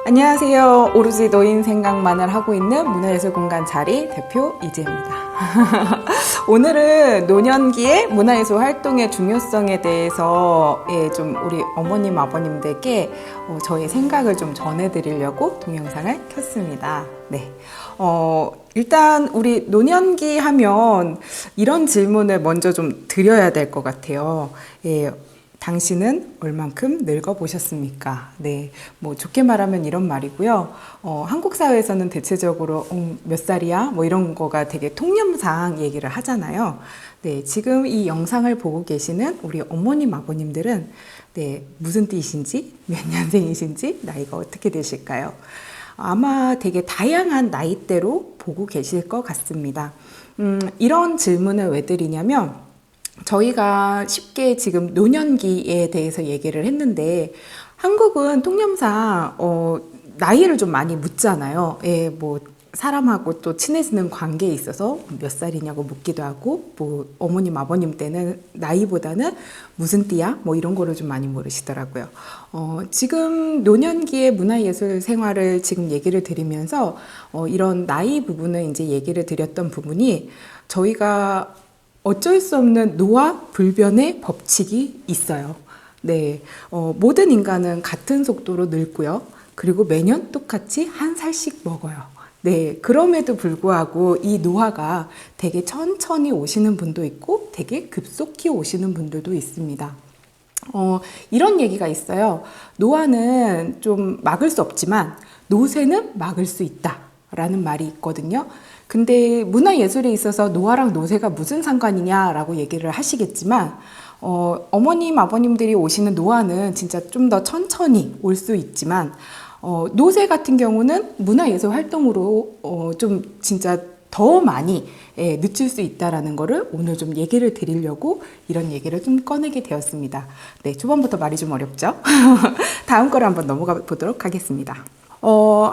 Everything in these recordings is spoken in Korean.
안녕하세요. 오로지 노인 생각만을 하고 있는 문화예술공간 자리 대표 이지혜입니다. 오늘은 노년기의 문화예술 활동의 중요성에 대해서 좀 우리 어머님, 아버님들께 저의 생각을 좀 전해드리려고 동영상을 켰습니다. 네. 일단 우리 노년기 하면 이런 질문을 먼저 좀 드려야 될 것 같아요. 당신은 얼만큼 늙어보셨습니까? 네, 뭐 좋게 말하면 이런 말이고요. 한국 사회에서는 대체적으로 몇 살이야? 뭐 이런 거가 되게 통념상 얘기를 하잖아요. 네, 지금 이 영상을 보고 계시는 우리 어머님, 아버님들은 네, 무슨 띠이신지, 몇 년생이신지, 나이가 어떻게 되실까요? 아마 되게 다양한 나이대로 보고 계실 것 같습니다. 이런 질문을 왜 드리냐면 저희가 쉽게 지금 노년기에 대해서 얘기를 했는데 한국은 통념상 나이를 좀 많이 묻잖아요. 뭐 사람하고 또 친해지는 관계에 있어서 몇 살이냐고 묻기도 하고 뭐 어머님 아버님 때는 나이보다는 무슨 띠야? 뭐 이런 거를 좀 많이 물으시더라고요. 지금 노년기의 문화예술 생활을 지금 얘기를 드리면서 이런 나이 부분을 이제 얘기를 드렸던 부분이 저희가 어쩔 수 없는 노화 불변의 법칙이 있어요. 네, 모든 인간은 같은 속도로 늙고요. 그리고 매년 똑같이 한 살씩 먹어요. 네, 그럼에도 불구하고 이 노화가 되게 천천히 오시는 분도 있고 되게 급속히 오시는 분들도 있습니다. 이런 얘기가 있어요. 노화는 좀 막을 수 없지만 노쇠는 막을 수 있다 라는 말이 있거든요. 근데 문화예술에 있어서 노화랑 노쇠가 무슨 상관이냐라고 얘기를 하시겠지만 어머님, 아버님들이 오시는 노화는 진짜 좀 더 천천히 올 수 있지만 노쇠 같은 경우는 문화예술 활동으로 좀 진짜 더 많이 늦출 수 있다라는 거를 오늘 좀 얘기를 드리려고 이런 얘기를 좀 꺼내게 되었습니다. 네, 초반부터 말이 좀 어렵죠? 다음 거를 한번 넘어가 보도록 하겠습니다.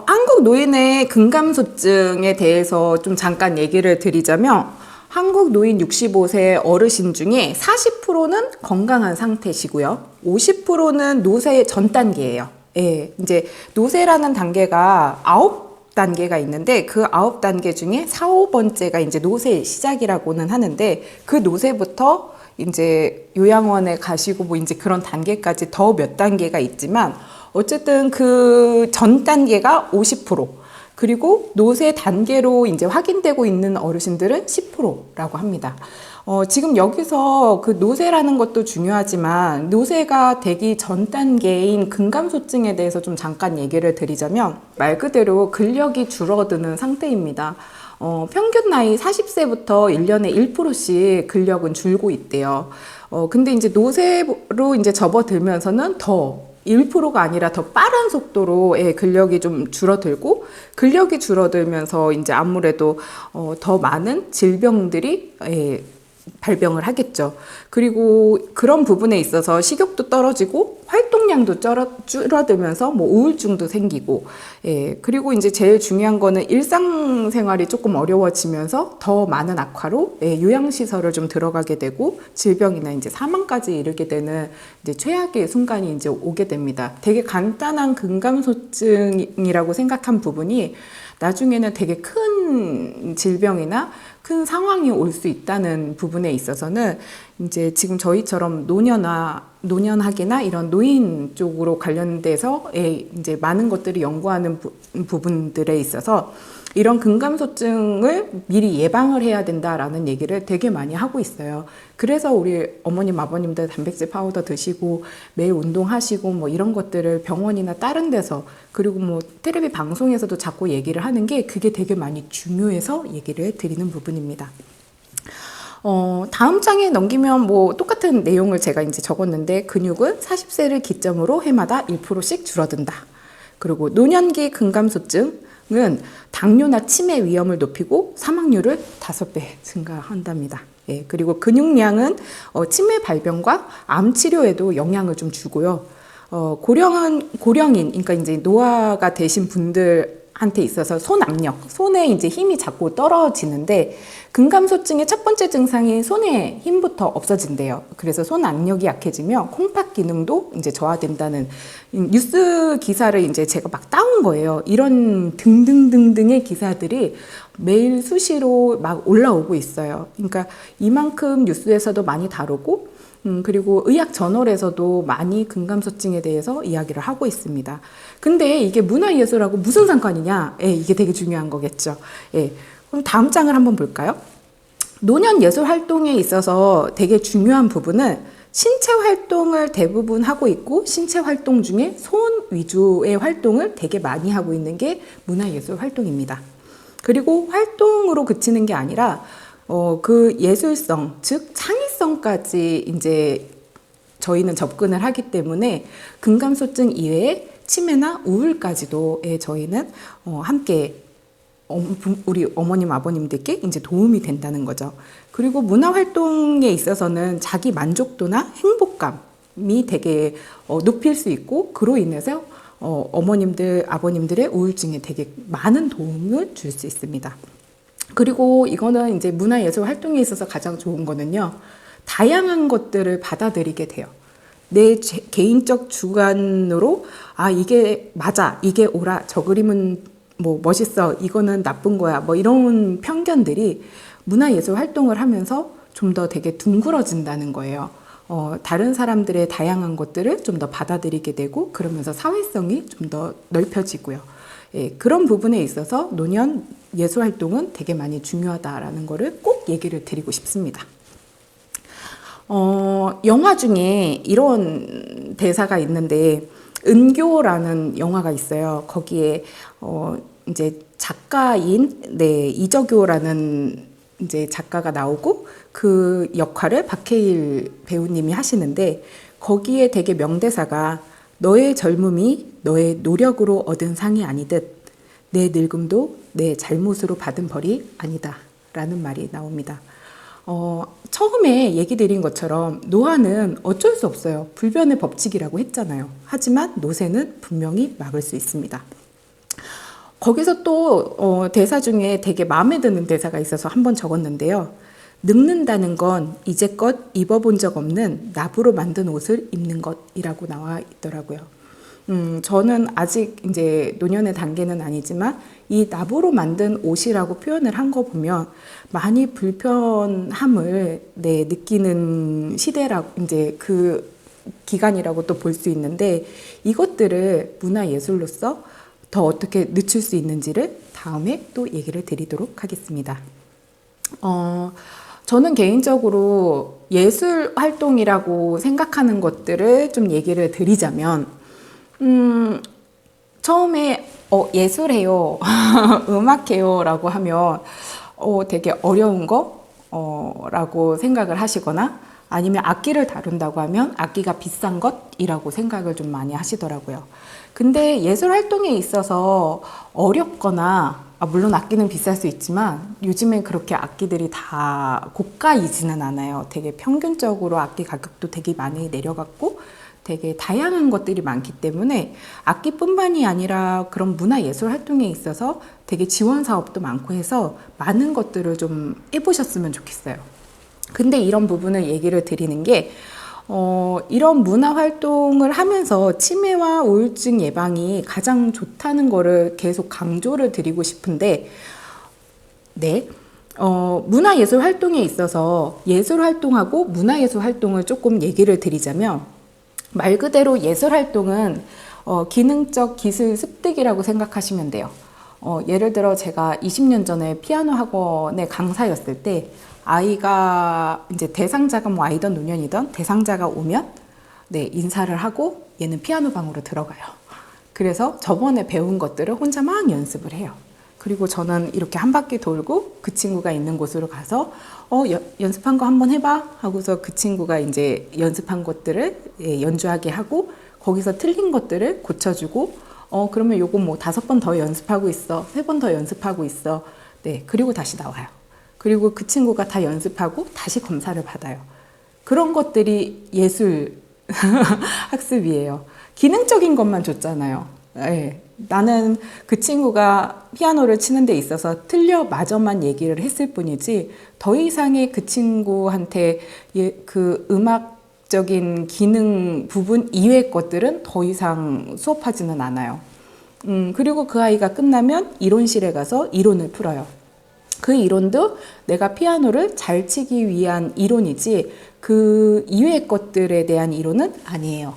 한국 노인의 근감소증에 대해서 좀 잠깐 얘기를 드리자면 한국 노인 65세 어르신 중에 40%는 건강한 상태시고요. 50%는 노쇠 전 단계예요. 이제 노쇠라는 단계가 9단계가 있는데 그 9단계 중에 4, 5번째가 이제 노쇠 시작이라고는 하는데 그 노쇠부터 이제 요양원에 가시고 뭐 이제 그런 단계까지 더 몇 단계가 있지만 어쨌든 그 전 단계가 50%, 그리고 노쇠 단계로 이제 확인되고 있는 어르신들은 10%라고 합니다. 지금 여기서 그 노쇠라는 것도 중요하지만 노쇠가 되기 전 단계인 근감소증에 대해서 좀 잠깐 얘기를 드리자면 말 그대로 근력이 줄어드는 상태입니다. 평균 나이 40세부터 1년에 1%씩 근력은 줄고 있대요. 근데 이제 노쇠로 이제 접어들면서는 더 1%가 아니라 더 빠른 속도로 근력이 좀 줄어들고 근력이 줄어들면서 이제 아무래도 더 많은 질병들이 발병을 하겠죠. 그리고 그런 부분에 있어서 식욕도 떨어지고 활동량도 줄어들면서 뭐 우울증도 생기고 그리고 이제 제일 중요한 거는 일상생활이 조금 어려워지면서 더 많은 악화로 요양시설을 좀 들어가게 되고 질병이나 이제 사망까지 이르게 되는 이제 최악의 순간이 이제 오게 됩니다. 되게 간단한 근감소증이라고 생각한 부분이 나중에는 되게 큰 질병이나 큰 상황이 올 수 있다는 부분에 있어서는 이제 지금 저희처럼 노년학이나 이런 노인 쪽으로 관련돼서 이제 많은 것들이 연구하는 부분들에 있어서 이런 근감소증을 미리 예방을 해야 된다라는 얘기를 되게 많이 하고 있어요. 그래서 우리 어머님, 아버님들 단백질 파우더 드시고 매일 운동하시고 뭐 이런 것들을 병원이나 다른 데서 그리고 뭐 텔레비 방송에서도 자꾸 얘기를 하는 게 그게 되게 많이 중요해서 얘기를 드리는 부분입니다. 다음 장에 넘기면 뭐 똑같은 내용을 제가 이제 적었는데 근육은 40세를 기점으로 해마다 1%씩 줄어든다. 그리고 노년기 근감소증 은 당뇨나 치매 위험을 높이고 사망률을 5배 증가한답니다. 그리고 근육량은 치매 발병과 암 치료에도 영향을 좀 주고요. 고령인, 그러니까 이제 노화가 되신 분들 한테 있어서 손 압력, 손에 이제 힘이 자꾸 떨어지는데 근감소증의 첫 번째 증상이 손의 힘부터 없어진대요. 그래서 손 압력이 약해지면 콩팥 기능도 이제 저하된다는 뉴스 기사를 이제 제가 막 따온 거예요. 이런 등등등등의 기사들이 매일 수시로 막 올라오고 있어요. 그러니까 이만큼 뉴스에서도 많이 다루고 그리고 의학 저널에서도 많이 근감소증에 대해서 이야기를 하고 있습니다. 근데 이게 문화예술하고 무슨 상관이냐? 예, 이게 되게 중요한 거겠죠. 예, 그럼 다음 장을 한번 볼까요? 노년 예술 활동에 있어서 되게 중요한 부분은 신체 활동을 대부분 하고 있고 신체 활동 중에 손 위주의 활동을 되게 많이 하고 있는 게 문화예술 활동입니다. 그리고 활동으로 그치는 게 아니라 그 예술성, 즉 창의성까지 이제 저희는 접근을 하기 때문에 근감소증 이외에 치매나 우울까지도 저희는 함께 우리 어머님, 아버님들께 이제 도움이 된다는 거죠. 그리고 문화 활동에 있어서는 자기 만족도나 행복감이 되게 높일 수 있고 그로 인해서 어머님들, 아버님들의 우울증에 되게 많은 도움을 줄 수 있습니다. 그리고 이거는 이제 문화예술 활동에 있어서 가장 좋은 거는요, 다양한 것들을 받아들이게 돼요. 내 개인적 주관으로, 아, 이게 맞아, 이게 옳아, 저 그림은 뭐 멋있어, 이거는 나쁜 거야, 뭐 이런 편견들이 문화예술 활동을 하면서 좀 더 되게 둥그러진다는 거예요. 다른 사람들의 다양한 것들을 좀 더 받아들이게 되고, 그러면서 사회성이 좀 더 넓혀지고요. 예, 그런 부분에 있어서 노년 예술 활동은 되게 많이 중요하다라는 거를 꼭 얘기를 드리고 싶습니다. 영화 중에 이런 대사가 있는데, 은교라는 영화가 있어요. 거기에, 이제 작가인, 이적교라는 이제 작가가 나오고, 그 역할을 박해일 배우님이 하시는데, 거기에 되게 명대사가, 너의 젊음이 너의 노력으로 얻은 상이 아니듯 내 늙음도 내 잘못으로 받은 벌이 아니다 라는 말이 나옵니다. 처음에 얘기 드린 것처럼 노화는 어쩔 수 없어요. 불변의 법칙이라고 했잖아요. 하지만 노쇠는 분명히 막을 수 있습니다. 거기서 또 대사 중에 되게 마음에 드는 대사가 있어서 한번 적었는데요. 늙는다는 건 이제껏 입어본 적 없는 납으로 만든 옷을 입는 것이라고 나와 있더라고요. 저는 아직 이제 노년의 단계는 아니지만 이 납으로 만든 옷이라고 표현을 한 거 보면 많이 불편함을 느끼는 시대라고 이제 그 기간이라고 또 볼 수 있는데 이것들을 문화예술로서 더 어떻게 늦출 수 있는지를 다음에 또 얘기를 드리도록 하겠습니다. 저는 개인적으로 예술 활동이라고 생각하는 것들을 좀 얘기를 드리자면, 처음에, 예술해요, 음악해요 라고 하면, 되게 어려운 거, 라고 생각을 하시거나, 아니면 악기를 다룬다고 하면 악기가 비싼 것이라고 생각을 좀 많이 하시더라고요. 근데 예술 활동에 있어서 어렵거나, 물론 악기는 비쌀 수 있지만 요즘에 그렇게 악기들이 다 고가이지는 않아요. 되게 평균적으로 악기 가격도 되게 많이 내려갔고 되게 다양한 것들이 많기 때문에 악기뿐만이 아니라 그런 문화예술 활동에 있어서 되게 지원 사업도 많고 해서 많은 것들을 좀 해보셨으면 좋겠어요. 근데 이런 부분을 얘기를 드리는 게 이런 문화 활동을 하면서 치매와 우울증 예방이 가장 좋다는 거를 계속 강조를 드리고 싶은데, 문화예술 활동에 있어서 예술 활동하고 문화예술 활동을 조금 얘기를 드리자면, 말 그대로 예술 활동은 기능적 기술 습득이라고 생각하시면 돼요. 예를 들어 제가 20년 전에 피아노 학원의 강사였을 때 아이가 이제 대상자가 뭐 아이든 노년이든 대상자가 오면 인사를 하고 얘는 피아노 방으로 들어가요. 그래서 저번에 배운 것들을 혼자 막 연습을 해요. 그리고 저는 이렇게 한 바퀴 돌고 그 친구가 있는 곳으로 가서 연습한 거 한번 해봐 하고서 그 친구가 이제 연습한 것들을 연주하게 하고 거기서 틀린 것들을 고쳐주고 그러면 요거 뭐 5번 더 연습하고 있어, 3번 더 연습하고 있어. 그리고 다시 나와요. 그리고 그 친구가 다 연습하고 다시 검사를 받아요. 그런 것들이 예술 학습이에요. 기능적인 것만 줬잖아요. 예, 나는 그 친구가 피아노를 치는 데 있어서 틀려 마저만 얘기를 했을 뿐이지 더 이상의 그 친구한테 그 음악적인 기능 부분 이외의 것들은 더 이상 수업하지는 않아요. 그리고 그 아이가 끝나면 이론실에 가서 이론을 풀어요. 그 이론도 내가 피아노를 잘 치기 위한 이론이지 그 이외의 것들에 대한 이론은 아니에요.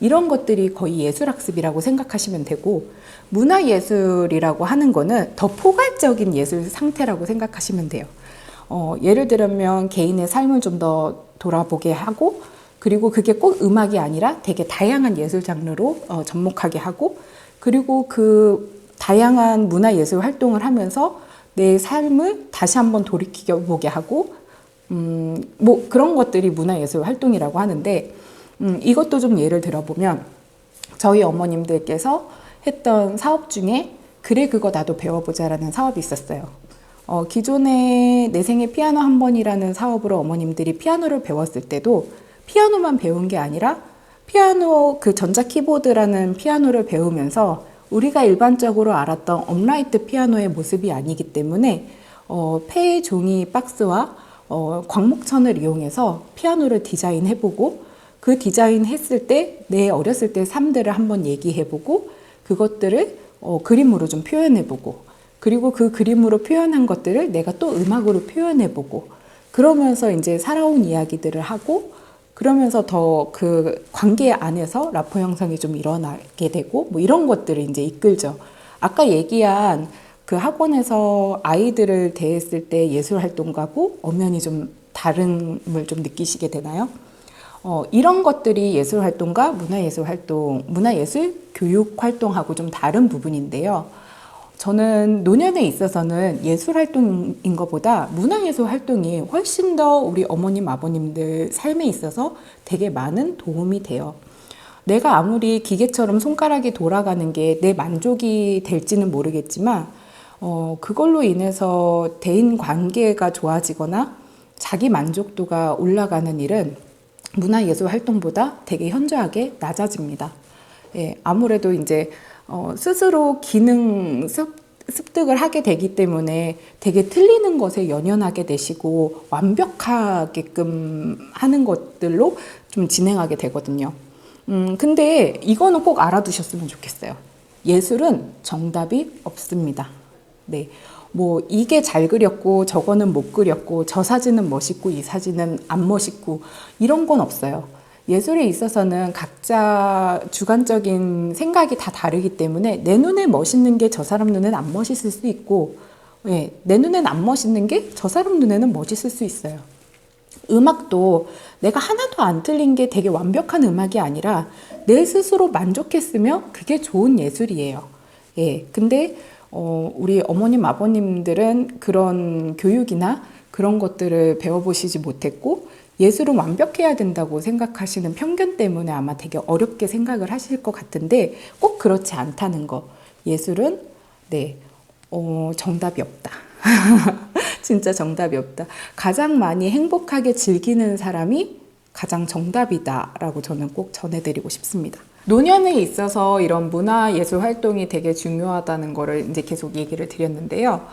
이런 것들이 거의 예술학습이라고 생각하시면 되고, 문화예술이라고 하는 거는 더 포괄적인 예술 상태라고 생각하시면 돼요. 예를 들면 개인의 삶을 좀 더 돌아보게 하고, 그리고 그게 꼭 음악이 아니라 되게 다양한 예술 장르로 접목하게 하고, 그리고 그 다양한 문화예술 활동을 하면서 내 삶을 다시 한번 돌이켜보게 하고, 뭐 그런 것들이 문화예술 활동이라고 하는데, 이것도 좀 예를 들어보면 저희 어머님들께서 했던 사업 중에 그래 그거 나도 배워보자라는 사업이 있었어요. 기존에 내 생에 피아노 한 번이라는 사업으로 어머님들이 피아노를 배웠을 때도 피아노만 배운 게 아니라 피아노 그 전자 키보드라는 피아노를 배우면서 우리가 일반적으로 알았던 업라이트 피아노의 모습이 아니기 때문에 폐 종이 박스와 광목천을 이용해서 피아노를 디자인해보고 그 디자인 했을 때 내 어렸을 때 삶들을 한번 얘기해보고 그것들을 그림으로 좀 표현해보고 그리고 그 그림으로 표현한 것들을 내가 또 음악으로 표현해보고 그러면서 이제 살아온 이야기들을 하고 그러면서 더 그 관계 안에서 라포 형성이 좀 일어나게 되고 뭐 이런 것들을 이제 이끌죠. 아까 얘기한 그 학원에서 아이들을 대했을 때 예술 활동가고 엄연히 좀 다름을 좀 느끼시게 되나요? 이런 것들이 예술 활동과 문화예술 활동, 문화예술 교육 활동하고 좀 다른 부분인데요. 저는 노년에 있어서는 예술 활동인 것보다 문화예술 활동이 훨씬 더 우리 어머님, 아버님들 삶에 있어서 되게 많은 도움이 돼요. 내가 아무리 기계처럼 손가락이 돌아가는 게 내 만족이 될지는 모르겠지만, 그걸로 인해서 대인 관계가 좋아지거나 자기 만족도가 올라가는 일은 문화예술 활동보다 되게 현저하게 낮아집니다. 예, 아무래도 이제 스스로 기능 습득을 하게 되기 때문에 되게 틀리는 것에 연연하게 되시고 완벽하게끔 하는 것들로 좀 진행하게 되거든요. 근데 이거는 꼭 알아두셨으면 좋겠어요. 예술은 정답이 없습니다. 네. 뭐 이게 잘 그렸고 저거는 못 그렸고 저 사진은 멋있고 이 사진은 안 멋있고 이런 건 없어요. 예술에 있어서는 각자 주관적인 생각이 다 다르기 때문에 내 눈에 멋있는 게 저 사람 눈에는 안 멋있을 수 있고 예, 내 눈에는 안 멋있는 게 저 사람 눈에는 멋있을 수 있어요. 음악도 내가 하나도 안 틀린 게 되게 완벽한 음악이 아니라 내 스스로 만족했으면 그게 좋은 예술이에요. 예, 근데 우리 어머님, 아버님들은 그런 교육이나 그런 것들을 배워보시지 못했고 예술은 완벽해야 된다고 생각하시는 편견 때문에 아마 되게 어렵게 생각을 하실 것 같은데 꼭 그렇지 않다는 거. 예술은 네, 정답이 없다. 진짜 정답이 없다. 가장 많이 행복하게 즐기는 사람이 가장 정답이다라고 저는 꼭 전해드리고 싶습니다. 노년에 있어서 이런 문화예술 활동이 되게 중요하다는 거를 이제 계속 얘기를 드렸는데요.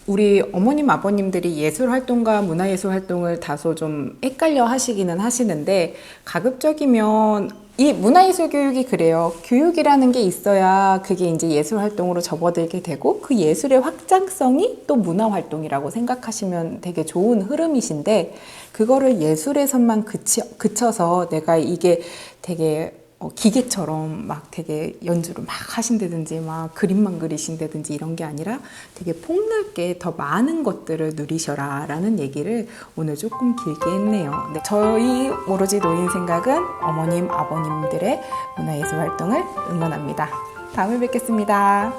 우리 어머님, 아버님들이 예술 활동과 문화예술 활동을 다소 좀 헷갈려 하시기는 하시는데 가급적이면 이 문화예술 교육이 그래요. 교육이라는 게 있어야 그게 이제 예술 활동으로 접어들게 되고 그 예술의 확장성이 또 문화 활동이라고 생각하시면 되게 좋은 흐름이신데 그거를 예술에서만 그쳐서 내가 이게 되게 기계처럼 막 되게 연주를 막 하신다든지 막 그림만 그리신다든지 이런 게 아니라 되게 폭넓게 더 많은 것들을 누리셔라 라는 얘기를 오늘 조금 길게 했네요. 네, 저희 오로지 노인 생각은 어머님, 아버님들의 문화예술 활동을 응원합니다. 다음에 뵙겠습니다.